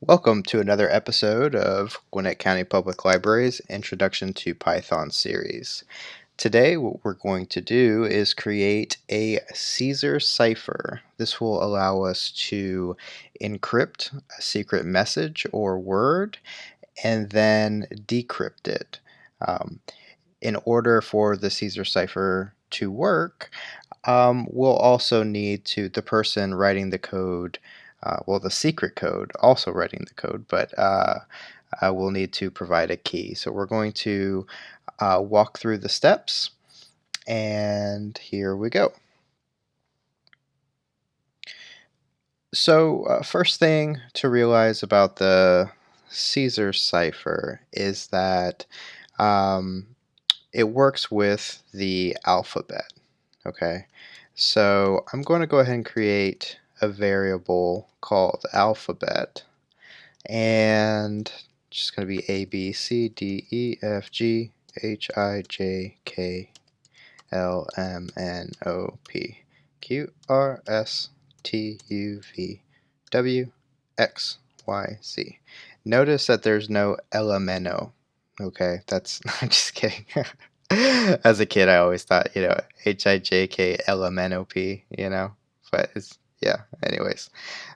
Welcome to another episode of Gwinnett County Public Library's Introduction to Python series. Today what we're going to do is create a Caesar cipher. This will allow us to encrypt a secret message or word and then decrypt it. In order for the Caesar cipher to work, we'll also need the person writing the code, the secret code, also writing the code, but we'll need to provide a key. So we're going to walk through the steps, and here we go. So first thing to realize about the Caesar cipher is that um, it works with the alphabet. Okay, so I'm going to go ahead and create a variable called alphabet, and just going to be A, B, C, D, E, F, G, H, I, J, K, L, M, N, O, P, Q, R, S, T, U, V, W, X, Y, Z. Notice that there's no elemento. Okay, that's I'm just kidding. As a kid, I always thought, HIJK but it's, yeah, anyways.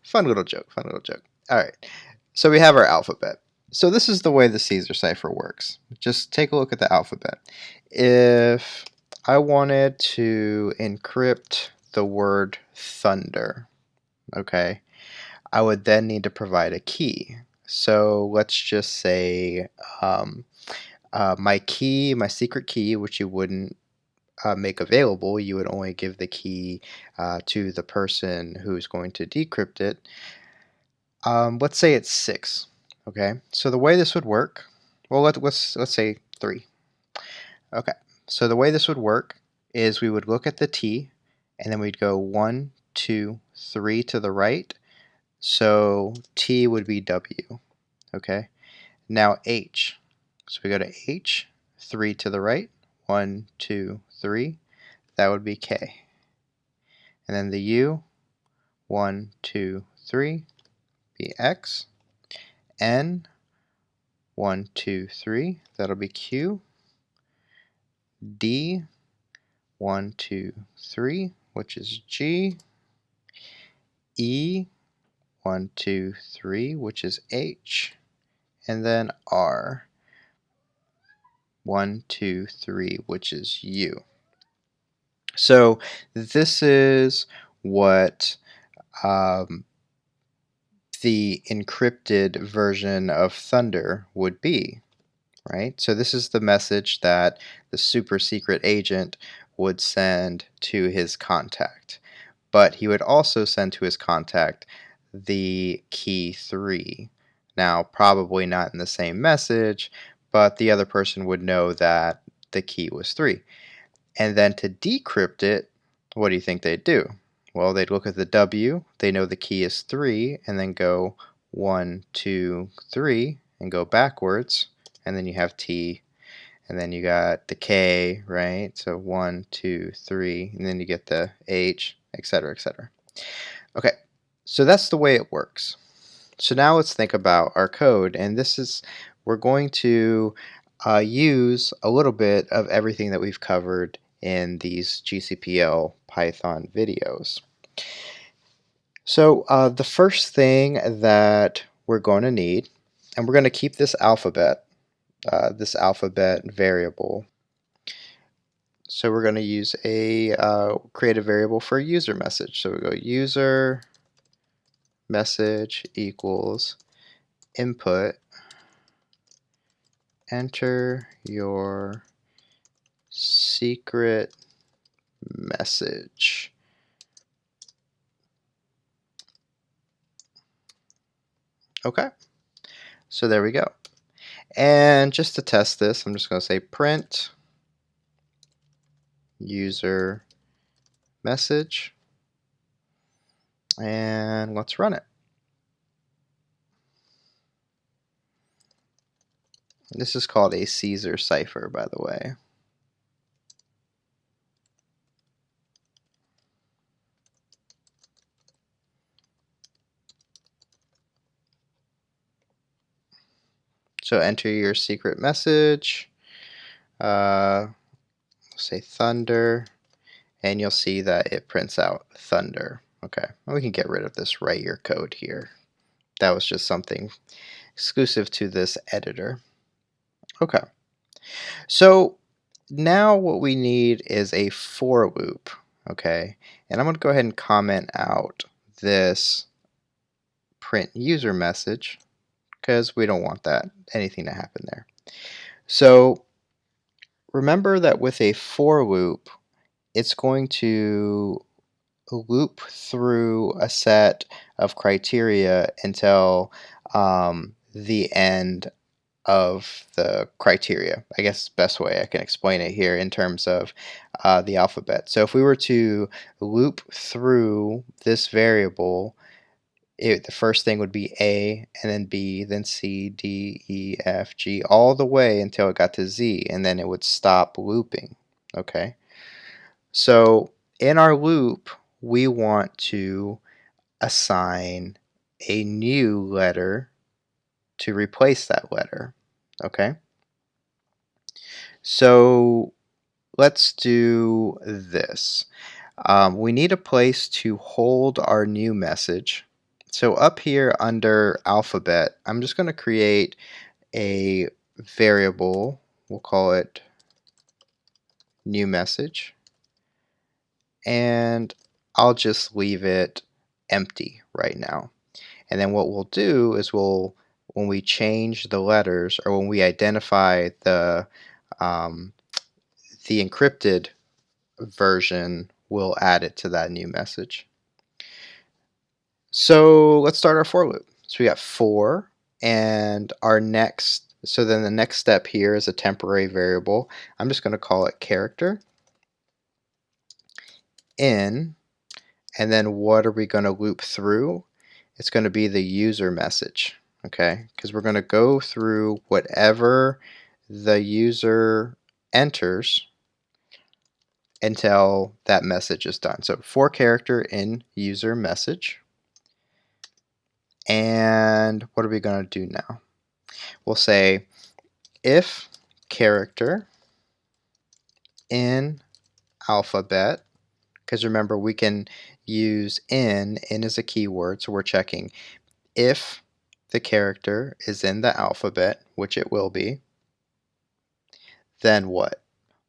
Fun little joke, fun little joke. All right, so we have our alphabet. So this is the way the Caesar cipher works. Just take a look at the alphabet. If I wanted to encrypt the word thunder, okay, I would then need to provide a key. So let's just say my key, my secret key, which you wouldn't make available, you would only give the key to the person who's going to decrypt it. Let's say it's 6. Okay, so the way this would work, well, let's say 3. Okay, so the way this would work is we would look at the T, and then we'd go 1, 2, 3 to the right. So T would be W. Okay, now H. So we go to H, 3 to the right. 1, 2, 3. That would be K. And then the U, 1, 2, 3, be X. N, 1, 2, 3, that'll be Q. D, 1, 2, 3, which is G. E, 1, 2, 3, which is H. And then R, 1, 2, 3, which is U. So this is what the encrypted version of Thunder would be, right? So this is the message that the super secret agent would send to his contact. But he would also send to his contact the key 3. Now, probably not in the same message, but the other person would know that the key was 3. And then to decrypt it, what do you think they'd do? Well, they'd look at the W, they know the key is 3, and then go 1, 2, 3, and go backwards, and then you have T, and then you got the K, right? So 1, 2, 3, and then you get the H, etc., etc. Okay, so that's the way it works. So now let's think about our code, and we're going to use a little bit of everything that we've covered in these GCPL Python videos. So the first thing that we're going to need, and we're going to keep this alphabet variable. So we're going to use create a variable for a user message. So we go user message equals input, enter your secret message. Okay, so there we go. And just to test this, I'm just going to say print user message, and let's run it. This is called a Caesar cipher, by the way. So enter your secret message, say thunder, and you'll see that it prints out thunder. Okay, we can get rid of this write your code here. That was just something exclusive to this editor. Okay, so now what we need is a for loop. Okay, and I'm going to go ahead and comment out this print user message because we don't want that anything to happen there. So remember that with a for loop, it's going to loop through a set of criteria until the end of the criteria. I guess the best way I can explain it here in terms of the alphabet. So if we were to loop through this variable, the first thing would be A, and then B, then C, D, E, F, G, all the way until it got to Z, and then it would stop looping. Okay? So in our loop, we want to assign a new letter to replace that letter. Okay? So let's do this. We need a place to hold our new message. So up here under alphabet, I'm just going to create a variable. We'll call it new message. And I'll just leave it empty right now. And then what we'll do is when we change the letters or when we identify the encrypted version, we'll add it to that new message. So let's start our for loop. So we got for, and our next, so then the next step here is a temporary variable. I'm just going to call it character in, and then what are we going to loop through? It's going to be the user message, okay? Because we're going to go through whatever the user enters until that message is done. So for character in user message. And what are we going to do now? We'll say if character in alphabet, because remember we can use in is a keyword, so we're checking if the character is in the alphabet, which it will be, then what?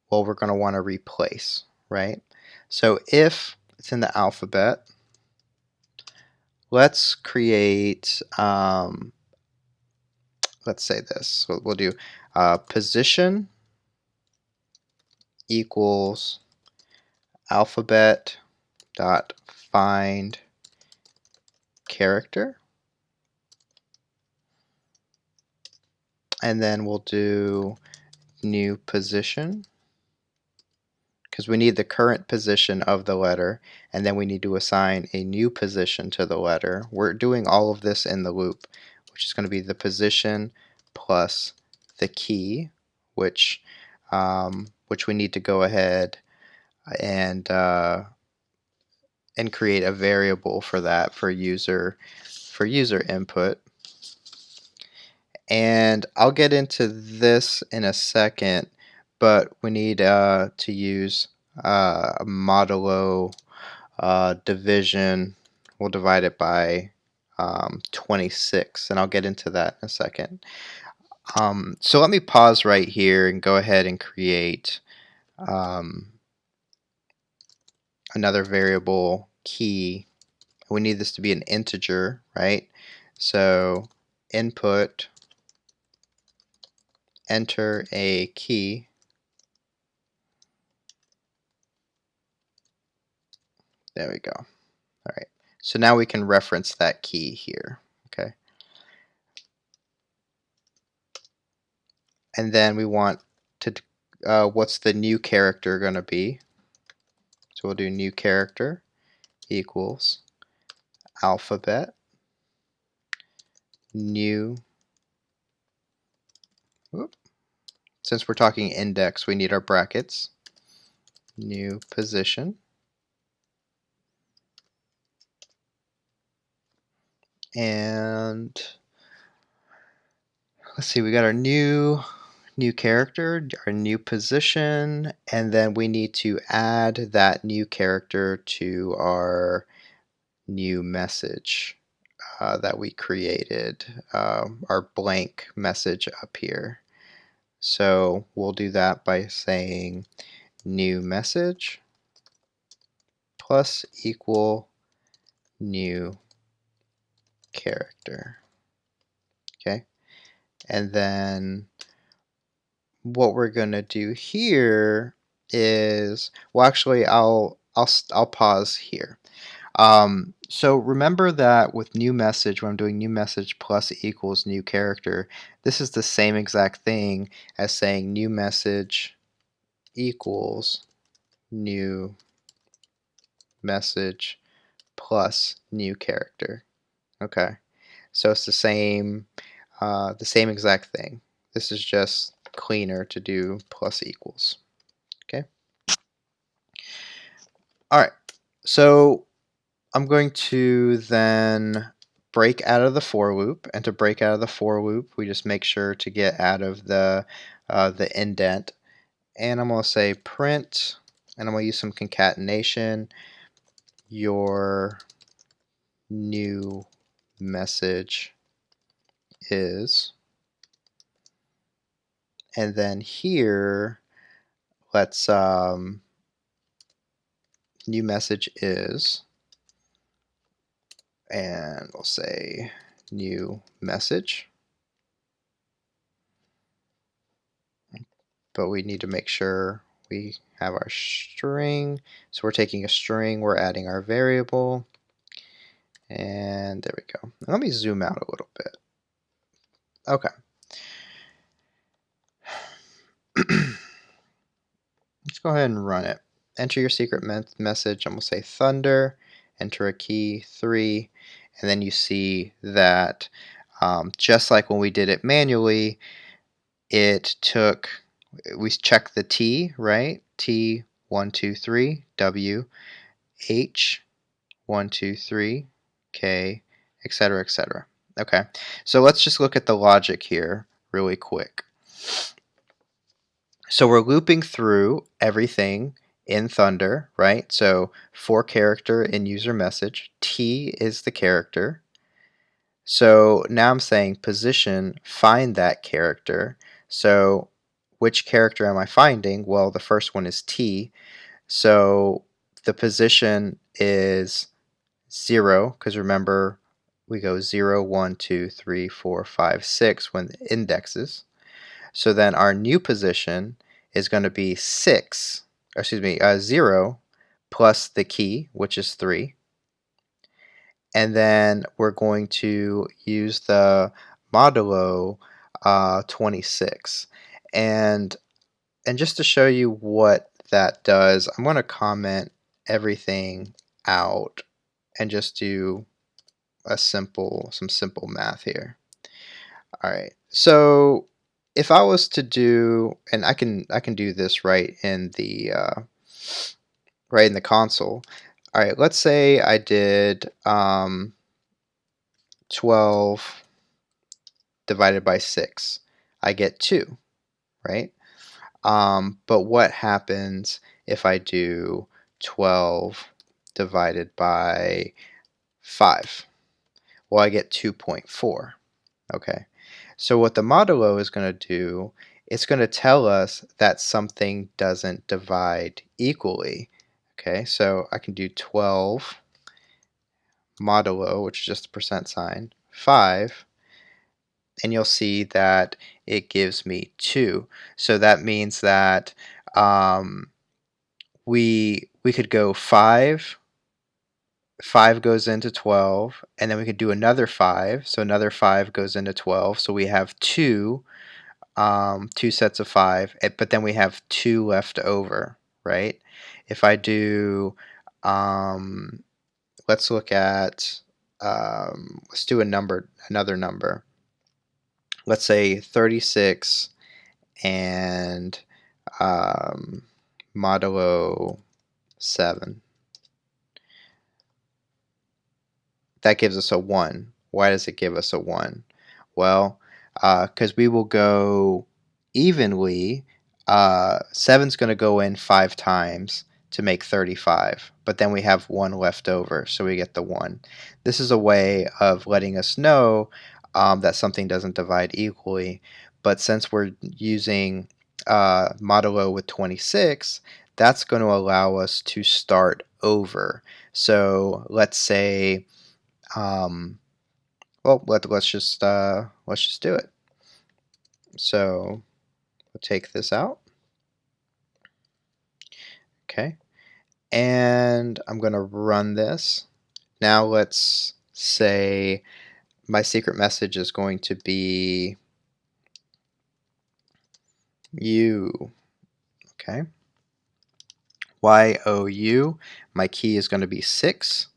Well, we're going to want to replace, right? So if it's in the alphabet, let's create, let's say this. So we'll do position equals alphabet dot find character, and then we'll do new position because we need the current position of the letter, and then we need to assign a new position to the letter. We're doing all of this in the loop, which is going to be the position plus the key, which we need to go ahead and create a variable for that for user input. And I'll get into this in a second, but we need to use modulo division. We'll divide it by 26, and I'll get into that in a second. So let me pause right here and go ahead and create another variable key. We need this to be an integer, right? So input, enter a key. There we go. All right. So now we can reference that key here. Okay. And then we want to, what's the new character going to be? So we'll do new character equals alphabet new. Whoop, since we're talking index, we need our brackets. New position. And let's see, we got our new character, our new position, and then we need to add that new character to our new message that we created, our blank message up here. So we'll do that by saying new message plus equal new character. Okay, and then what we're gonna do here is, well, actually, I'll pause here. So remember that with new message, when I'm doing new message plus equals new character, this is the same exact thing as saying new message equals new message plus new character. Okay, so it's the same exact thing. This is just cleaner to do plus equals. Okay. All right. So I'm going to then break out of the for loop, and to break out of the for loop, we just make sure to get out of the indent, and I'm going to say print, and I'm going to use some concatenation, your new message is, and then here let's new message is, and we'll say new message, but we need to make sure we have our string. So we're taking a string, we're adding our variable, and there we go. Let me zoom out a little bit. Okay. Let's go ahead and run it. Enter your secret message. I'm going to say thunder, enter a key 3, and then you see that just like when we did it manually, it took, we checked the T, right? T 1 2 3, W, H 1 2 3, K, etc., etc. Okay, so let's just look at the logic here really quick. So we're looping through everything in Thunder, right? So for character in user message, T is the character. So now I'm saying position, find that character. So which character am I finding? Well, the first one is T. So the position is 0, because remember we go 0, 1, 2, 3, 4, 5, 6 when the indexes. So then our new position is going to be 6, or excuse me, 0 plus the key, which is 3. And then we're going to use the modulo 26. And just to show you what that does, I'm going to comment everything out and just do some simple math here. All right, so if I was to do, and I can do this right in the console. All right, let's say I did 12 divided by 6. I get 2, right? But what happens if I do 12 divided by 5? Well, I get 2.4. Okay, so what the modulo is going to do, it's going to tell us that something doesn't divide equally. Okay, so I can do 12 modulo, which is just a percent sign, 5, and you'll see that it gives me 2. So that means that we could go 5 goes into 12, and then we could do another 5, so another 5 goes into 12, so we have 2 sets of 5, but then we have 2 left over, right? If I do, let's look at, let's do another number. Let's say 36 and modulo 7. That gives us a 1. Why does it give us a 1? Well, because we will go evenly. 7's going to go in 5 times to make 35, but then we have 1 left over, so we get the 1. This is a way of letting us know that something doesn't divide equally, but since we're using modulo with 26, that's going to allow us to start over. So let's say, well, let's just do it. So we'll take this out. Okay, and I'm going to run this. Now let's say my secret message is going to be you. Okay, YOU. My key is going to be 6.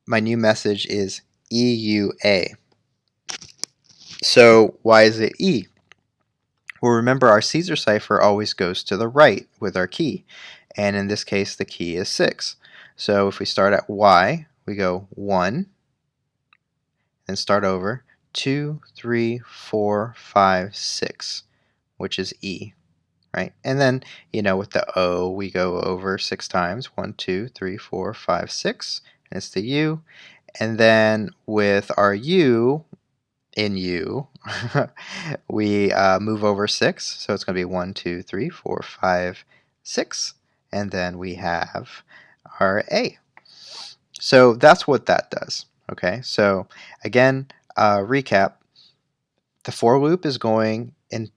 My new message is EUA. So why is it E? Well, remember our Caesar cipher always goes to the right with our key, and in this case the key is 6. So if we start at Y, we go 1, and start over, 2, 3, 4, 5, 6, which is E, right? And then, with the O, we go over 6 times, 1, 2, 3, 4, 5, 6, and it's the U. And then with our U, in U, we move over 6, so it's going to be 1, 2, 3, 4, 5, 6, and then we have our A. So that's what that does. Okay, so again, recap, the for loop is going in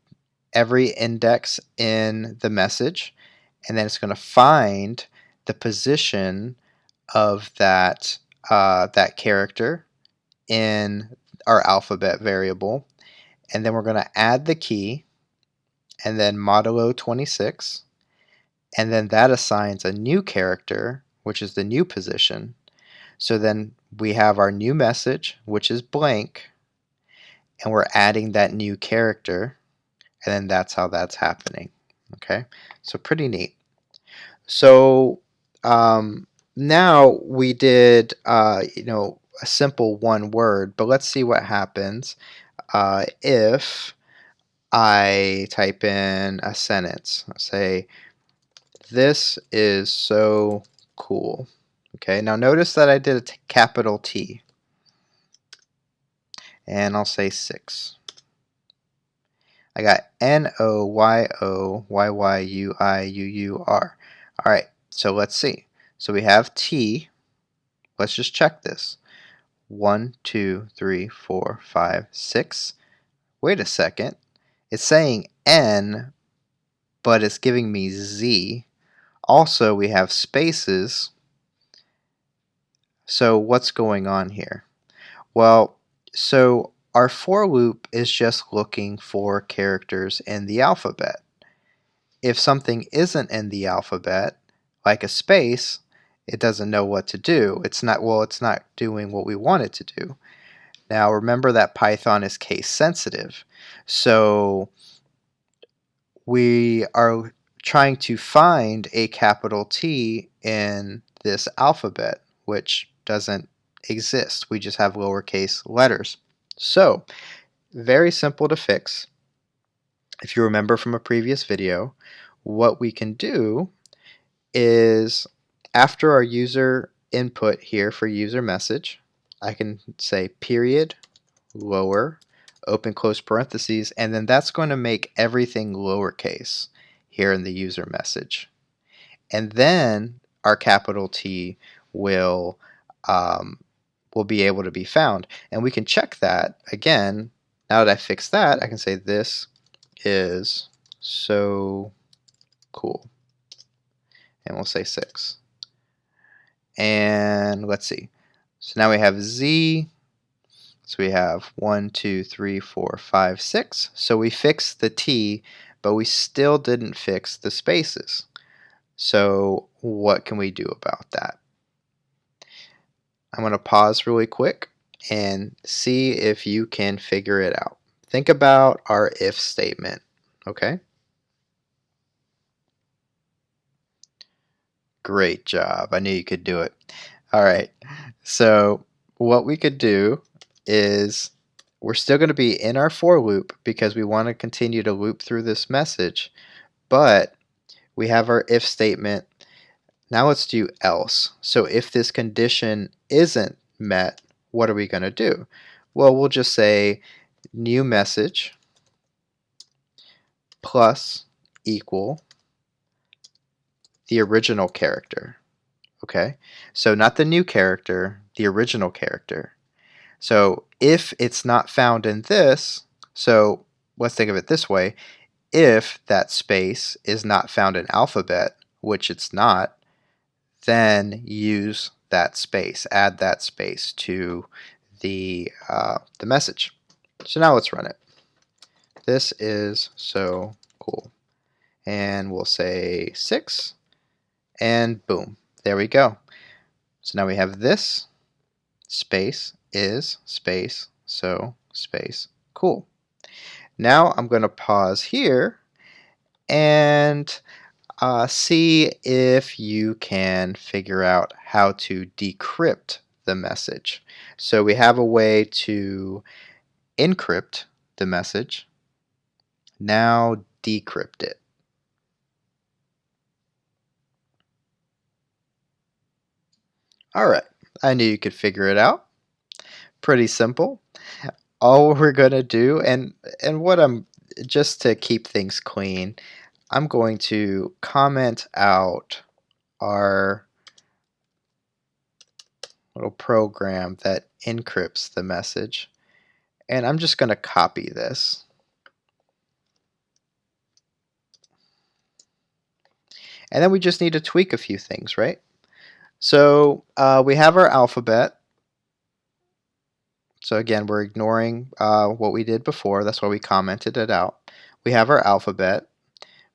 every index in the message, and then it's going to find the position of that character in our alphabet variable, and then we're going to add the key, and then modulo 26, and then that assigns a new character, which is the new position. So then we have our new message, which is blank, and we're adding that new character, and then that's how that's happening. Okay, so pretty neat. So now we did a simple one word, but let's see what happens if I type in a sentence. Let's say, this is so cool. Okay, now notice that I did a capital T, and I'll say 6. I got NOYOYYUIUUR. All right, so let's see. So we have T. Let's just check this. 1, 2, 3, 4, 5, 6. Wait a second. It's saying N, but it's giving me Z. Also, we have spaces. So what's going on here? Well, so our for loop is just looking for characters in the alphabet. If something isn't in the alphabet, like a space, it doesn't know what to do. It's not doing what we want it to do. Now remember that Python is case sensitive. So we are trying to find a capital T in this alphabet, which doesn't exist. We just have lowercase letters. So, very simple to fix. If you remember from a previous video, what we can do is, after our user input here for user message, I can say period, lower, open close parentheses, and then that's going to make everything lowercase here in the user message. And then our capital T will be able to be found. And we can check that again. Now that I fixed that, I can say this is so cool. And we'll say 6. And let's see. So now we have Z. So we have 1, 2, 3, 4, 5, 6. So we fixed the T, but we still didn't fix the spaces. So what can we do about that? I'm going to pause really quick and see if you can figure it out. Think about our if statement, okay? Great job. I knew you could do it. All right. So what we could do is we're still going to be in our for loop because we want to continue to loop through this message, but we have our if statement. Now let's do else. So if this condition isn't met, what are we going to do? Well, we'll just say new message plus equal the original character. Okay, so not the new character, the original character. So if it's not found in this, so let's think of it this way. If that space is not found in alphabet, which it's not, then use that space, add that space to the message. So now let's run it. This is so cool. And we'll say 6, and boom, there we go. So now we have this space is space so space cool. Now I'm going to pause here and see if you can figure out how to decrypt the message. So we have a way to encrypt the message. Now decrypt it. Alright, I knew you could figure it out. Pretty simple. All we're going to do, and what I'm, just to keep things clean, I'm going to comment out our little program that encrypts the message, and I'm just going to copy this. And then we just need to tweak a few things, right? So we have our alphabet. So again, we're ignoring what we did before. That's why we commented it out. We have our alphabet.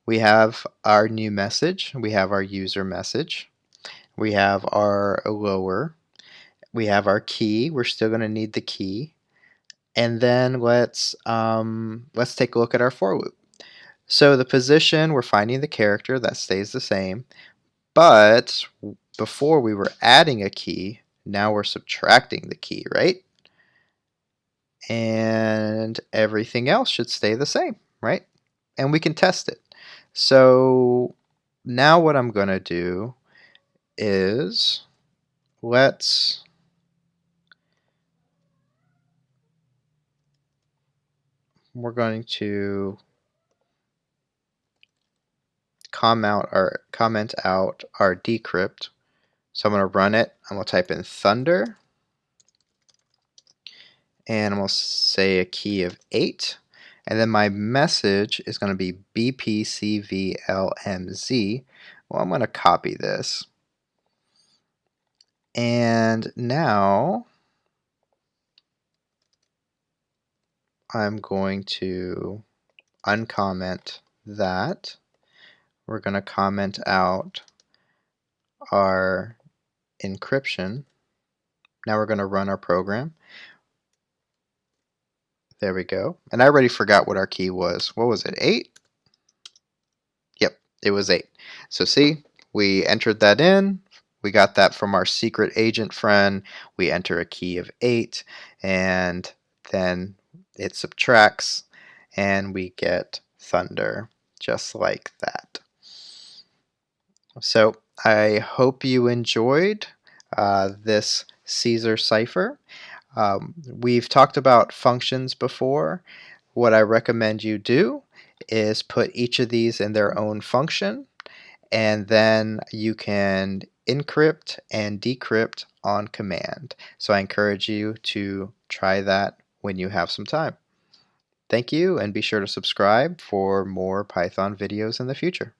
We have our new message. We have our user message. We have our lower. We have our key. We're still going to need the key. And then let's take a look at our for loop. So the position, we're finding the character. That stays the same. But before we were adding a key, now we're subtracting the key, right? And everything else should stay the same, right? And we can test it. So now what I'm going to do is we're going to comment out our decrypt. So I'm going to run it. I'm going to type in thunder, and I'm going to say a key of 8. And then my message is going to be BPCVLMZ. Well, I'm going to copy this. And now I'm going to uncomment that. We're going to comment out our encryption. Now we're going to run our program. There we go. And I already forgot what our key was. What was it, 8? Yep, it was 8. So see, we entered that in. We got that from our secret agent friend. We enter a key of 8, and then it subtracts, and we get thunder just like that. So I hope you enjoyed this Caesar cipher. We've talked about functions before. What I recommend you do is put each of these in their own function, and then you can encrypt and decrypt on command. So I encourage you to try that when you have some time. Thank you, and be sure to subscribe for more Python videos in the future.